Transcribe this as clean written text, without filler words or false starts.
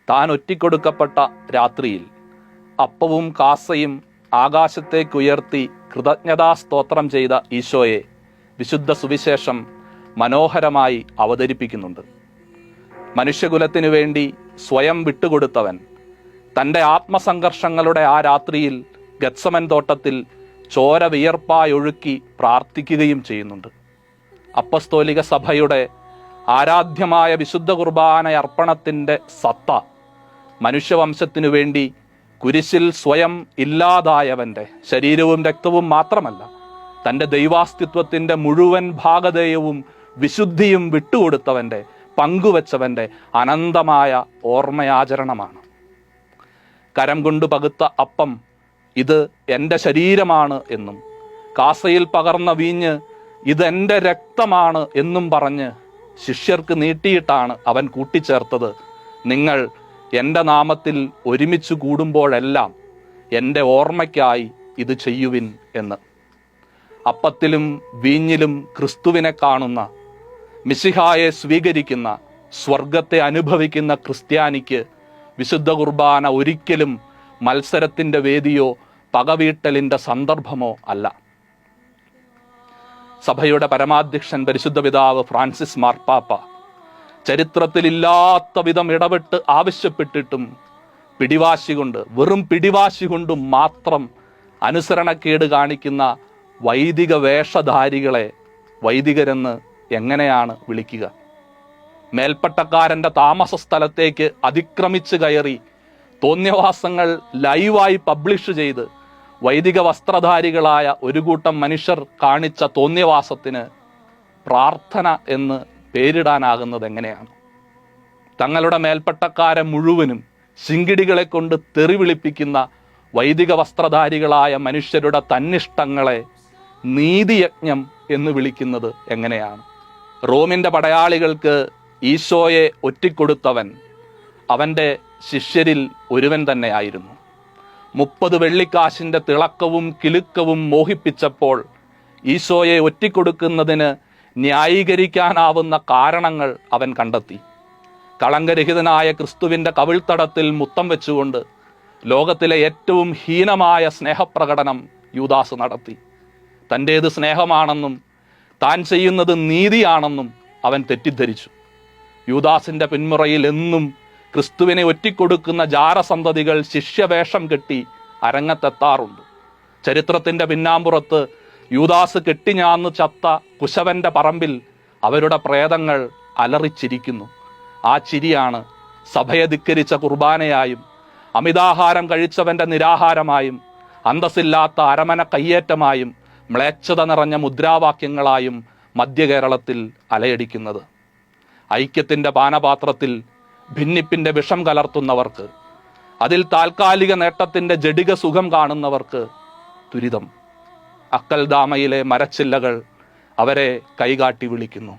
താൻ ഒറ്റിക്കൊടുക്കപ്പെട്ട രാത്രിയിൽ അപ്പവും കാസയും ആകാശത്തേക്കുയർത്തി കൃതജ്ഞതാസ്തോത്രം ചെയ്ത ഈശോയെ വിശുദ്ധ സുവിശേഷം മനോഹരമായി അവതരിപ്പിക്കുന്നുണ്ട്. മനുഷ്യകുലത്തിനു വേണ്ടി സ്വയം വിട്ടുകൊടുത്തവൻ തൻ്റെ ആത്മസംഘർഷങ്ങളുടെ ആ രാത്രിയിൽ ഗത്സമൻ തോട്ടത്തിൽ ചോര വിയർപ്പായൊഴുക്കി പ്രാർത്ഥിക്കുകയും ചെയ്യുന്നുണ്ട്. അപ്പസ്തോലിക സഭയുടെ ആരാധ്യമായ വിശുദ്ധ കുർബാന അർപ്പണത്തിൻ്റെ സത്ത മനുഷ്യവംശത്തിനു വേണ്ടി കുരിശിൽ സ്വയം ഇല്ലാതായവൻ്റെ ശരീരവും രക്തവും മാത്രമല്ല, തൻ്റെ ദൈവാസ്തിത്വത്തിൻ്റെ മുഴുവൻ ഭാഗധേയവും വിശുദ്ധിയും വിട്ടുകൊടുത്തവൻ്റെ പങ്കുവച്ചവൻ്റെ അനന്തമായ ഓർമ്മയാചരണമാണ്. കരം കൊണ്ട് പകുത്ത അപ്പം ഇത് എൻ്റെ ശരീരമാണ് എന്നും കാസയിൽ പകർന്ന വീഞ്ഞ് ഇതെൻ്റെ രക്തമാണ് എന്നും പറഞ്ഞ് ശിഷ്യർക്ക് നീട്ടിയിട്ടാണ് അവൻ കൂട്ടിച്ചേർത്തത്, നിങ്ങൾ എൻ്റെ നാമത്തിൽ ഒരുമിച്ച് കൂടുമ്പോഴെല്ലാം എൻ്റെ ഓർമ്മയ്ക്കായി ഇത് ചെയ്യുവിൻ എന്ന്. അപ്പത്തിലും വീഞ്ഞിലും ക്രിസ്തുവിനെ കാണുന്ന, മിശിഹായെ സ്വീകരിക്കുന്ന, സ്വർഗത്തെ അനുഭവിക്കുന്ന ക്രിസ്ത്യാനിക്ക് വിശുദ്ധ കുർബാന ഒരിക്കലും മത്സരത്തിൻ്റെ വേദിയോ പകവീട്ടലിൻ്റെ സന്ദർഭമോ അല്ല. സഭയുടെ പരമാധ്യക്ഷൻ പരിശുദ്ധ പിതാവ് ഫ്രാൻസിസ് മാർപ്പാപ്പ ചരിത്രത്തിലില്ലാത്ത വിധം ഇടപെട്ട് ആവശ്യപ്പെട്ടിട്ടും പിടിവാശി കൊണ്ട്, വെറും പിടിവാശി കൊണ്ടും മാത്രം അനുസരണക്കേട് കാണിക്കുന്ന വൈദിക വേഷധാരികളെ വൈദികരെന്ന് എങ്ങനെയാണ് വിളിക്കുക? മേൽപ്പട്ടക്കാരൻ്റെ താമസ സ്ഥലത്തേക്ക് അതിക്രമിച്ച് കയറി തോന്നിയവാസങ്ങൾ ലൈവായി പബ്ലിഷ് ചെയ്ത് വൈദിക വസ്ത്രധാരികളായ ഒരു കൂട്ടം മനുഷ്യർ കാണിച്ച തോന്നിയവാസത്തിന് പ്രാർത്ഥന എന്ന് പേരിടാനാകുന്നത് എങ്ങനെയാണ്? തങ്ങളുടെ മേൽപ്പട്ടക്കാരെ മുഴുവനും ശിങ്കിടികളെ കൊണ്ട് തെറി വിളിപ്പിക്കുന്ന വൈദിക വസ്ത്രധാരികളായ മനുഷ്യരുടെ തന്നിഷ്ടങ്ങളെ നീതിയജ്ഞം എന്ന് വിളിക്കുന്നത് എങ്ങനെയാണ്? റോമിൻ്റെ പടയാളികൾക്ക് ഈശോയെ ഒറ്റിക്കൊടുത്തവൻ അവൻ്റെ ശിഷ്യരിൽ ഒരുവൻ തന്നെയായിരുന്നു. 30 വെള്ളിക്കാശിൻ്റെ തിളക്കവും കിലുക്കവും മോഹിപ്പിച്ചപ്പോൾ ഈശോയെ ഒറ്റിക്കൊടുക്കുന്നതിന് ന്യായീകരിക്കാനാവുന്ന കാരണങ്ങൾ അവൻ കണ്ടെത്തി. കളങ്കരഹിതനായ ക്രിസ്തുവിൻ്റെ കവിൾത്തടത്തിൽ മുത്തം വെച്ചുകൊണ്ട് ലോകത്തിലെ ഏറ്റവും ഹീനമായ സ്നേഹപ്രകടനം യൂദാസ് നടത്തി. തൻ്റേത് സ്നേഹമാണെന്നും താൻ ചെയ്യുന്നത് നീതിയാണെന്നും അവൻ തെറ്റിദ്ധരിച്ചു. യൂദാസിൻ്റെ പിന്മുറയിൽ എന്നും ക്രിസ്തുവിനെ ഒറ്റിക്കൊടുക്കുന്ന ജാരസന്തതികൾ ശിഷ്യവേഷം കെട്ടി അരങ്ങത്തെത്താറുണ്ട്. ചരിത്രത്തിൻ്റെ പിന്നാമ്പുറത്ത് യൂദാസ് കെട്ടിഞ്ഞാന്ന് ചത്ത കുശവൻ്റെ പറമ്പിൽ അവരുടെ പ്രേതങ്ങൾ അലറിച്ചിരിക്കുന്നു. ആ ചിരിയാണ് സഭയെ ധിക്കരിച്ച കുർബാനയായും അമിതാഹാരം കഴിച്ചവൻ്റെ നിരാഹാരമായും അന്തസ്സില്ലാത്ത അരമന കയ്യേറ്റമായും മ്ലേച്ഛത നിറഞ്ഞ മുദ്രാവാക്യങ്ങളായും മധ്യകേരളത്തിൽ അലയടിക്കുന്നത്. ഐക്യത്തിൻ്റെ പാനപാത്രത്തിൽ ഭിന്നിപ്പിൻ്റെ വിഷം കലർത്തുന്നവർക്ക്, അതിൽ താൽക്കാലിക നേട്ടത്തിൻ്റെ ജഡിക സുഖം കാണുന്നവർക്ക് ദുരിതം. അക്കൽദാമയിലെ മരച്ചില്ലകൾ അവരെ കൈകാട്ടി വിളിക്കുന്നു.